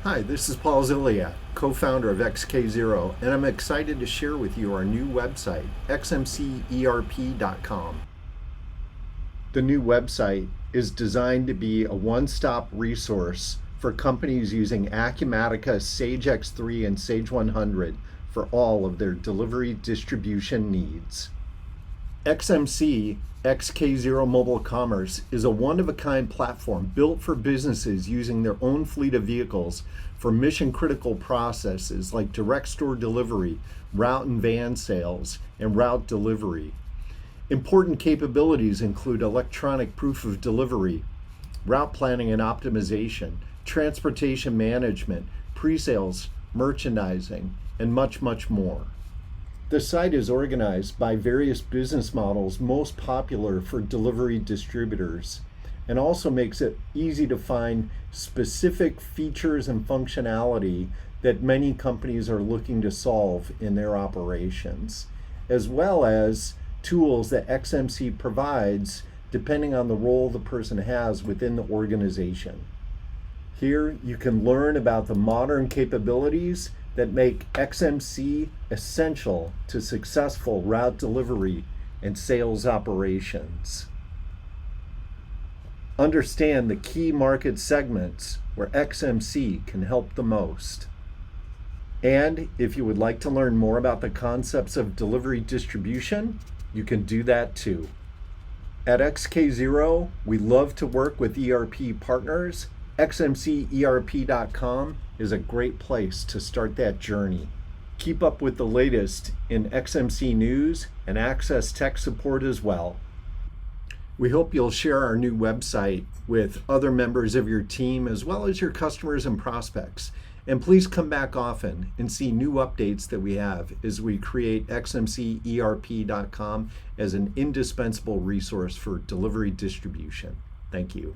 Hi, this is Paul Ziliak, co-founder of XK0, and I'm excited to share with you our new website, xmcerp.com. The new website is designed to be a one-stop resource for companies using Acumatica Sage X3 and Sage 100 for all of their delivery distribution needs. XMC XK0 Mobile Commerce is a one-of-a-kind platform built for businesses using their own fleet of vehicles for mission-critical processes like direct store delivery, route and van sales, and route delivery. Important capabilities include electronic proof of delivery, route planning and optimization, transportation management, pre-sales, merchandising, and much, much more. The site is organized by various business models most popular for delivery distributors and also makes it easy to find specific features and functionality that many companies are looking to solve in their operations, as well as tools that XMC provides depending on the role the person has within the organization. Here you can learn about the modern capabilities that make XMC essential to successful route delivery and sales operations. Understand the key market segments where XMC can help the most. And if you would like to learn more about the concepts of delivery distribution, you can do that too. At XK0, we love to work with ERP partners. xmcerp.com is a great place to start that journey. Keep up with the latest in XMC news and access tech support as well. We hope you'll share our new website with other members of your team as well as your customers and prospects. And please come back often and see new updates that we have as we create xmcerp.com as an indispensable resource for delivery distribution. Thank you.